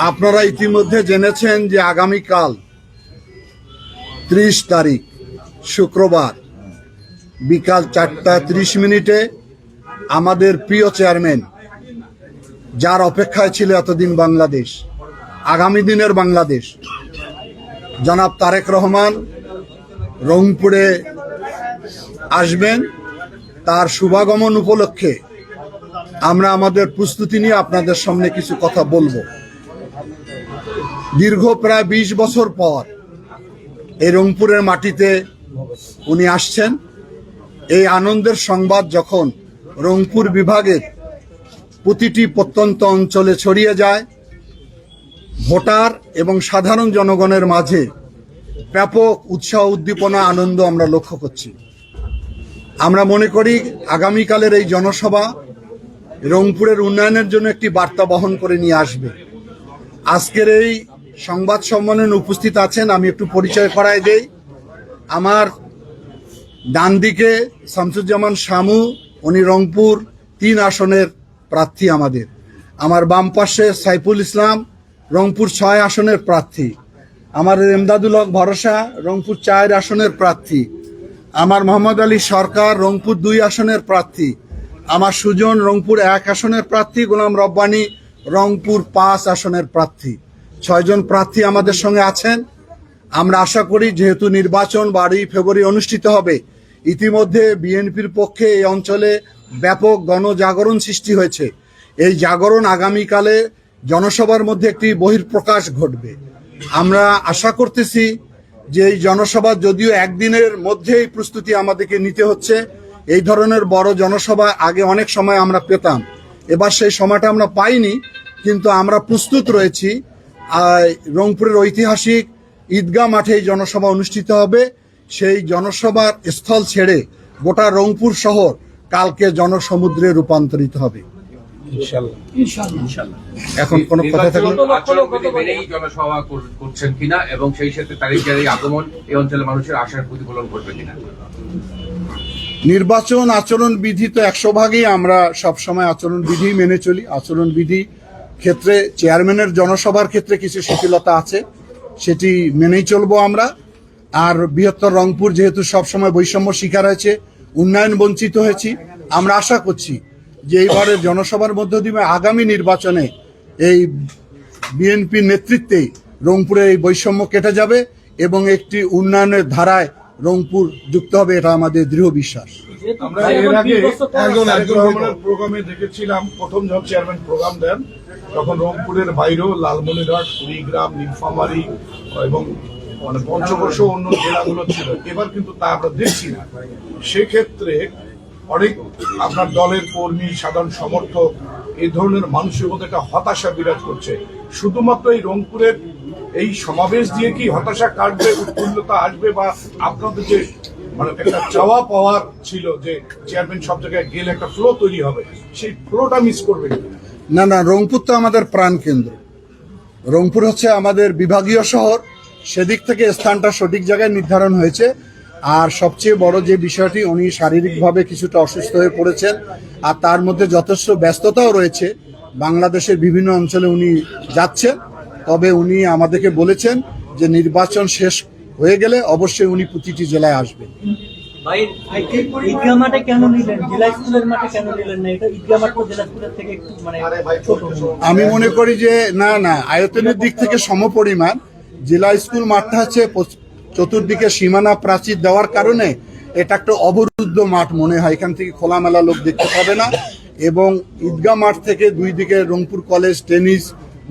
আপনারা ইতিমধ্যে জেনেছেন যে আগামীকাল 30 তারিখ শুক্রবার বিকাল 4:30 আমাদের প্রিয় চেয়ারম্যান, যার অপেক্ষায় ছিল এতদিন বাংলাদেশ, আগামী দিনের বাংলাদেশ, জনাব তারেক রহমান রংপুরে আসবেন। তার শুভাগমন উপলক্ষে আমরা আমাদের প্রস্তুতি নিয়ে আপনাদের সামনে কিছু কথা বলবো। দীর্ঘ প্রায় 20 বছর পর এই রংপুরের মাটিতে উনি আসছেন। এই আনন্দের সংবাদ যখন রংপুর বিভাগের প্রতিটি প্রত্যন্ত অঞ্চলে ছড়িয়ে যায়, ভোটার এবং সাধারণ জনগণের মাঝে ব্যাপক উৎসাহ, উদ্দীপনা, আনন্দ আমরা লক্ষ্য করছি। আমরা মনে করি আগামীকালের এই জনসভা রংপুরের উন্নয়নের জন্য একটি বার্তা বহন করে নিয়ে আসবে। আজকের এই সংবাদ সম্মেলনে উপস্থিত আছেন, আমি একটু পরিচয় করাই দেই। আমার ডান দিকে শামসুজ্জামান শামু, উনি রংপুর 3 আসনের প্রার্থী। আমার বাম পাশে সাইফুল ইসলাম, রংপুর 6 আসনের প্রার্থী। আমার এমদাদুল হক ভরসা, রংপুর 4 আসনের প্রার্থী। আমার মোহাম্মদ আলী সরকার, রংপুর 2 আসনের প্রার্থী। আমার সুজন, রংপুর 1 আসনের প্রার্থী। গোলাম রব্বানী, রংপুর 5 আসনের প্রার্থী। 6 জন প্রার্থী আমাদের সঙ্গে আছেন। আমরা আশা করি যেহেতু নির্বাচন 12 ফেব্রুয়ারি অনুষ্ঠিত হবে, ইতিমধ্যে বিএনপির পক্ষে এই অঞ্চলে ব্যাপক গণজাগরণ সৃষ্টি হয়েছে। এই জাগরণ আগামীকালে জনসভার মধ্যে একটি বহিঃপ্রকাশ ঘটবে। আমরা আশা করতেছি যে এই জনসভা, যদিও একদিনের মধ্যেই প্রস্তুতি আমাদেরকে নিতে হচ্ছে, এই ধরনের বড় জনসভা আগে অনেক সময় আমরা পেতাম, এবার সেই সময়টা আমরা পাইনি, কিন্তু আমরা প্রস্তুত রয়েছি। রংপুরের ঐতিহাসিক ঈদগাহ মাঠে এই জনসভা অনুষ্ঠিত হবে। সেই জনসভার স্থল ছেড়ে গোটা রংপুর শহর কালকে জনসমুদ্রে রূপান্তরিত হবে ইনশাআল্লাহ। এখন কোন কথা থাকলে জনসভা করছেন কিনা এবং সেই সাথে তারিখের এই আগমন এই অঞ্চলের মানুষের আশার প্রতিফলন করবে কিনা? নির্বাচন আচরণ বিধি তো 100 ভাগই আমরা সবসময় আচরণ বিধি মেনে চলি। আচরণ বিধি ক্ষেত্রে চেয়ারম্যানের জনসভার ক্ষেত্রে কিছু শিথিলতা আছে, সেটি মেনেই চলবো আমরা। আর বৃহত্তর রংপুর যেহেতু সবসময় বৈষম্য শিকার হয়েছে, উন্নয়ন বঞ্চিত হয়েছি, আমরা আশা করছি যে এইবারের জনসভার মধ্য দিয়ে আগামী নির্বাচনে এই বিএনপির নেতৃত্বে রংপুরে এই বৈষম্য কেটে যাবে এবং একটি উন্নয়নের ধারায় রংপুর যুক্ত হবে, এটা আমাদের দৃঢ় বিশ্বাস। আমরা এর আগে প্রোগ্রামে দেখেছিলাম, প্রথম যখন চেয়ারম্যান প্রোগ্রাম দেন তখন রংপুরের বাইরেও লালমনিরহাট, কুড়িগ্রাম, নীলফামারী এবং পঞ্চগড় অন্য জেলাগুলো ছিল। এবার কিন্তু তা আমরা দেখছি না। সেক্ষেত্রে অনেক আপনার দলের কর্মী, সাধারণ সমর্থক, এই ধরনের মানুষের মধ্যে একটা হতাশা বিরাজ করছে। শুধুমাত্র এই রংপুরের এই সমাবেশ দিয়ে কি হতাশা কাটবে, উৎফুল্লতা আসবে, বা আপনাদের যে একটা চাওয়া পাওয়ার ছিল যে চেয়ারম্যান সব জায়গায় গেলে একটা ফ্লো তৈরি হবে, সেই ফ্লোটা মিস করবে? না, রংপুর তো আমাদের প্রাণ কেন্দ্র। রংপুর হচ্ছে আমাদের বিভাগীয় শহর, সেদিক থেকে স্থানটা সঠিক জায়গায় নির্ধারণ হয়েছে। আর সবচেয়ে বড় যে বিষয়টি, উনি শারীরিকভাবে কিছুটা অসুস্থ হয়ে পড়েছেন, আর তার মধ্যে যথেষ্ট ব্যস্ততাও রয়েছে। বাংলাদেশের বিভিন্ন অঞ্চলে উনি যাচ্ছেন, তবে উনি আমাদেরকে বলেছেন যে নির্বাচন শেষ হয়ে গেলে অবশ্যই উনি প্রতিটি জেলায় আসবেন। আমি মনে করি যে না, আয়তনের দিক থেকে সমপরিমাণ। জেলা স্কুল মাঠটা হচ্ছে চতুর্দিকে সীমানা প্রাচীর দেওয়ার কারণে এটা একটা অবরুদ্ধ মাঠ মনে হয়, এখান থেকে খোলামেলা লোক দেখতে পাবে না। এবং ঈদগাহ মাঠ থেকে 2 দিকে রংপুর কলেজ, টেনিস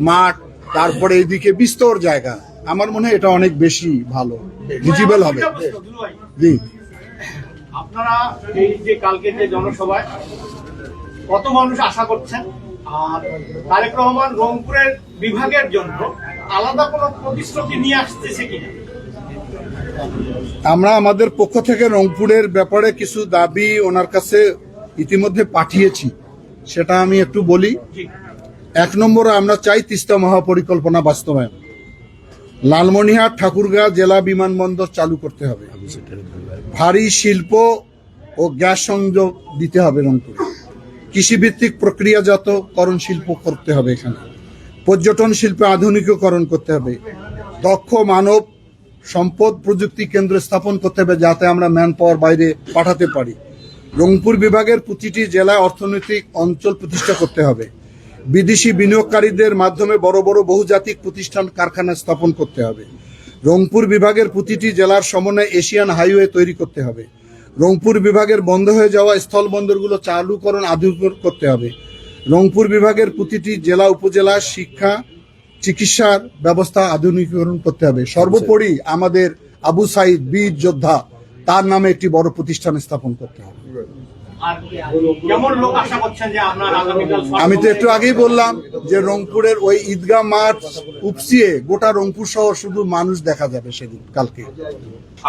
মাঠ, তারপরে এইদিকে বিস্তর জায়গা, আমার মনে হয় এটা অনেক বেশি ভালো ভিজিবল হবে। জি, আপনারা এই যে কালকে যে জনসভায় কত মানুষ আশা করছেন, আর তারেক রহমান রংপুরের বিভাগের জন্য আলাদা কোনো প্রতিশ্রুতি নিয়ে আসতেছে কিনা? আমরা আমাদের পক্ষ থেকে রংপুরের ব্যাপারে কিছু দাবি ওনার কাছে ইতিমধ্যে পাঠিয়েছি, সেটা আমি একটু বলি। 1 নম্বরে আমরা চাই তিস্তা মহাপরিকল্পনা বাস্তবায়ন। লালমনিরহাট, ঠাকুরগাঁও জেলা বিমানবন্দর চালু করতে হবে। ভারী শিল্প ও গ্যাস সংযোগ দিতে হবে রংপুরে। কৃষিভিত্তিক প্রক্রিয়াজাতকরণ শিল্প করতে হবে এখানে। পর্যটন শিল্পে আধুনিকীকরণ করতে হবে, দক্ষ মানব সম্পদ প্রযুক্তি কেন্দ্র স্থাপন করতে হবে যাতে আমরা ম্যান পাওয়ার বাইরে পাঠাতে পারি। রংপুর বিভাগের প্রতিটি জেলায় অর্থনৈতিক অঞ্চল প্রতিষ্ঠা করতে হবে। বিদেশি বিনিয়োগকারীদের মাধ্যমে বড় বড় বহুজাতিক প্রতিষ্ঠান কারখানা স্থাপন করতে হবে। রংপুর বিভাগের প্রতিটি জেলার সমন্বয়ে এশিয়ান হাইওয়ে তৈরি করতে হবে। রংপুর বিভাগের বন্ধ হয়ে যাওয়া স্থলবন্দরগুলো চালুকরণ আধুনিক করতে হবে। রংপুর বিভাগের প্রতিটি জেলা উপজেলা শিক্ষা চিকিৎসার ব্যবস্থা আধুনিকীকরণ করতে হবে। সর্বোপরি আমাদের আবু সাইদ বীর যোদ্ধা তার নামে একটি বড় প্রতিষ্ঠান স্থাপন করতে হবে। আর কেমন লোক আশা করছেন যে আপনার আগামীকাল? আমি তো একটু আগেই বললাম যে রংপুরের ওই ঈদগাহ মাঠ উপসিয়ে গোটা রংপুর সহ শুধু মানুষ দেখা যাবে সেদিন কালকে।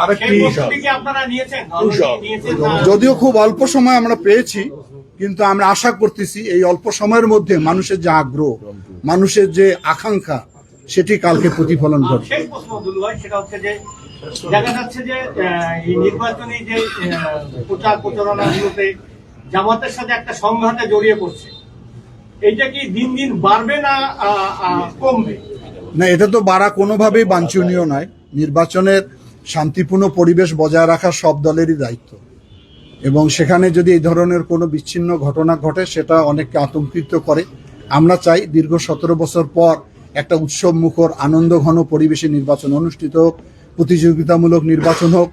আরেকটি সেই প্রস্তুতি কি আপনারা নিয়েছেন? নিয়েছেন না? যদিও খুব অল্প সময় আমরা পেয়েছি, কিন্তু আমরা আশা করতেছি এই অল্প সময়ের মধ্যে মানুষের যে আগ্রহ, মানুষের যে আকাঙ্ক্ষা, সেটি কালকে প্রতিফলন করবে। শেষ প্রশ্ন দুলু ভাই, সেটা হচ্ছে যে দেখা যাচ্ছে যে এই নির্বাচনী যে প্রচার প্রচারণাগুলোতে জামাতের সাথে একটা সংঘাতে জড়িয়ে পড়ছে, এইটা কি দিন দিন বাড়বে না কমবে? না, এটা তো বাড়া কোনোভাবেই বাঞ্ছনীয় নয়। নির্বাচনের শান্তিপূর্ণ পরিবেশ বজায় রাখা সব দলেরই দায়িত্ব, এবং সেখানে যদি এই ধরনের কোনো বিচ্ছিন্ন ঘটনা ঘটে সেটা অনেককে আতঙ্কিত করে। আমরা চাই দীর্ঘ 17 বছর পর একটা উৎসব মুখর আনন্দ ঘন পরিবেশে নির্বাচন অনুষ্ঠিত হোক, প্রতিযোগিতামূলক নির্বাচন হোক।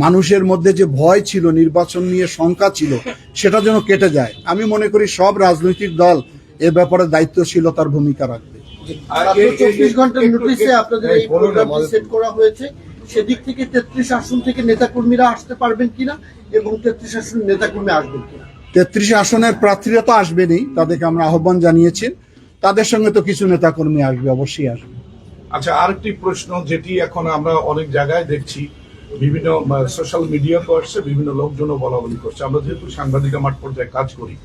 মানুষের মধ্যে যে ভয় ছিল, নির্বাচন নিয়ে শঙ্কা ছিল, সেটা যেন কেটে যায়। আমি মনে করি সব রাজনৈতিক দল এ ব্যাপারে দায়িত্বশীলতার ভূমিকা রাখবে। 24 ঘন্টার নোটিশে আপনাদের এই প্রোগ্রামটি সেট করা হয়েছে, সেদিক থেকে 33 আসন থেকে নেতাকর্মীরা আসতে পারবেন কিনা এবং 33 আসন নেতাকর্মী আসবেন কিনা? 33 আসনের প্রার্থীরা তো আসবেনই, তাদেরকে আমরা আহ্বান জানিয়েছি। তাদের সঙ্গে তো কিছু নেতাকর্মী আসবে, অবশ্যই আসবে। আচ্ছা, আরেকটি প্রশ্ন যেটি এখন আমরা অনেক জায়গায় দেখছি, বিভিন্ন সোশ্যাল মিডিয়া করছে, বিভিন্ন লোকজনও বলা বলি করছে। আমরা যেহেতু সাংবাদিক মাঠ পর্যায়ে কাজ করি,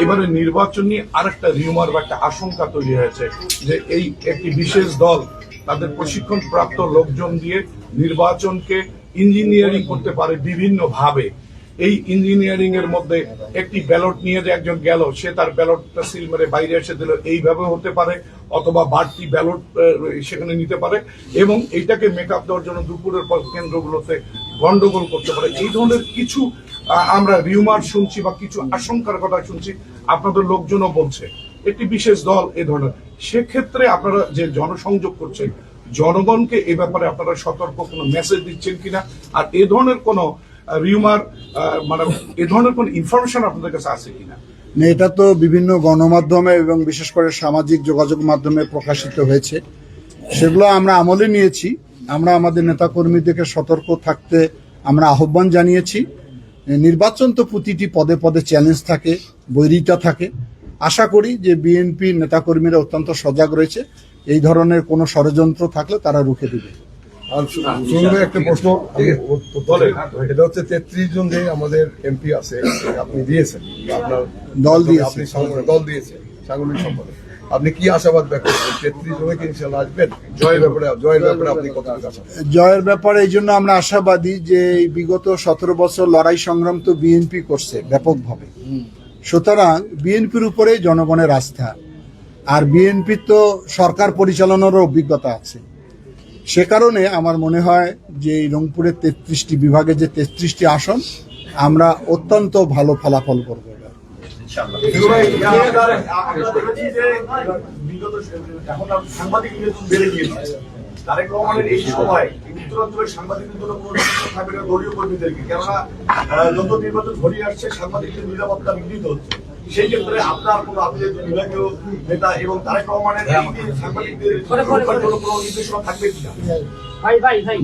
এবারে নির্বাচন নিয়ে আরেকটা রিউমার বা একটা আশঙ্কা তৈরি হয়েছে যে এই একটি বিশেষ দল তাদের প্রশিক্ষণ প্রাপ্ত লোকজন দিয়ে নির্বাচনকে ইঞ্জিনিয়ারিং করতে পারে বিভিন্ন ভাবে। এই ইঞ্জিনিয়ারিং এর মধ্যে একটি ব্যালট নিয়ে যে একজন গেল, সে তার ব্যালটটা সিল মেরে বাইরে এসে দিল, এইভাবে হতে পারে, অথবা বাড়তি ব্যালট সেখানে নিতে পারে, এবং এইটাকে মেকআপ দেওয়ার জন্য দুপুরের পর কেন্দ্রগুলোতে গন্ডগোল করতে পারে। এই ধরনের কিছু আমরা রিউমার শুনছি বা কিছু আশঙ্কার কথা শুনছি, আপনাদের লোকজনও বলছে একটি বিশেষ দল এ ধরনের। সেক্ষেত্রে আপনারা যে জনসংযোগ করছেন, জনগণকে এ ব্যাপারে আপনারা সতর্ক কোনো মেসেজ দিচ্ছেন কিনা, আর এ ধরনের কোনো রিউমার মানে এ ধরনের কোন ইনফরমেশন আপনাদের কাছে আছে কিনা? এটা তো বিভিন্ন গণমাধ্যমে এবং বিশেষ করে সামাজিক যোগাযোগ মাধ্যমে প্রকাশিত হয়েছে, সেগুলো আমরা আমলে নিয়েছি। আমরা আমাদের নেতাকর্মীদেরকে সতর্ক থাকতে আমরা আহ্বান জানিয়েছি। নির্বাচন তো প্রতিটি পদে পদে চ্যালেঞ্জ থাকে, বৈরিতা থাকে। আশা করি যে বিএনপি নেতাকর্মীরা অত্যন্ত সজাগ রয়েছে, এই ধরনের কোনো ষড়যন্ত্র থাকলে তারা রুখে দেবে। একটা প্রশ্ন এটা হচ্ছে 33 জন যে আমাদের এমপি আছে আপনি দিয়েছেন, আপনার দল দিয়েছে। আপনি দল দিয়েছে সাংগঠনিক সম্পাদক, আপনি কি আশাবাদ ব্যক্ত করছেন? 33 জনে কি ইনশাআল্লাহ আসবেন? জয়ের ব্যাপারে আপনি কতটুকু আশাবাদী? জয়ের ব্যাপারে এই জন্য আমরা আশাবাদী যে এই বিগত 17 বছর লড়াই সংগ্রাম তো বিএনপি করছে ব্যাপকভাবে, সুতরাং বিএনপির উপরে জনগণের আস্থা, আর বিএনপি তো সরকার পরিচালনারও অভিজ্ঞতা আছে। সে কারণে আমার মনে হয় যে এই রংপুরের 33টি বিভাগে যে 33টি আসন আমরা অত্যন্ত ভালো ফলাফল করবো। তারেক রহমানের এই সময় উত্তরাঞ্চলের সাংবাদিকদের জন্য কোনো থাকবে না দলীয় কর্মীদেরকে, কেননা যত নির্বাচন ঘনিয়ে আসছে সাংবাদিকদের নিরাপত্তা বিঘ্নিত হচ্ছে। সেই ক্ষেত্রে আপনার কোনো, আপনি যেহেতু বিভাগীয় নেতা এবং তারেক রহমানের সাংবাদিকদের কোনো নির্দেশনা থাকবে কিনা?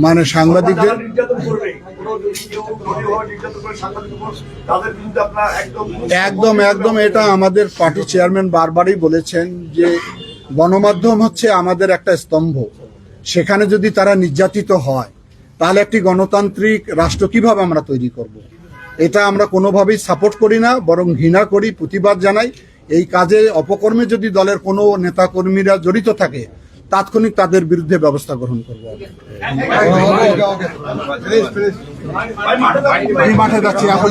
মানে সাংবাদিকদের নির্যাতন করবে, কোনো কেউ দলীয়ভাবে নির্যাতন করে সাংবাদিক তাদের বিরুদ্ধে আপনার একদম এটা আমাদের পার্টি চেয়ারম্যান বারবারই বলেছেন যে গণমাধ্যম হচ্ছে আমাদের একটা স্তম্ভ। সেখানে যদি তারা নির্যাতিত হয় তাহলে একটি গণতান্ত্রিক রাষ্ট্র কিভাবে আমরা তৈরি করব। এটা আমরা কোনোভাবেই সাপোর্ট করি না, বরং ঘৃণা করি, প্রতিবাদ জানাই। এই কাজে অপকর্মে যদি দলের কোনো নেতাকর্মীরা জড়িত থাকে তাৎক্ষণিক তাদের বিরুদ্ধে ব্যবস্থা গ্রহণ করবো। আমি মাঠে যাচ্ছি এখন।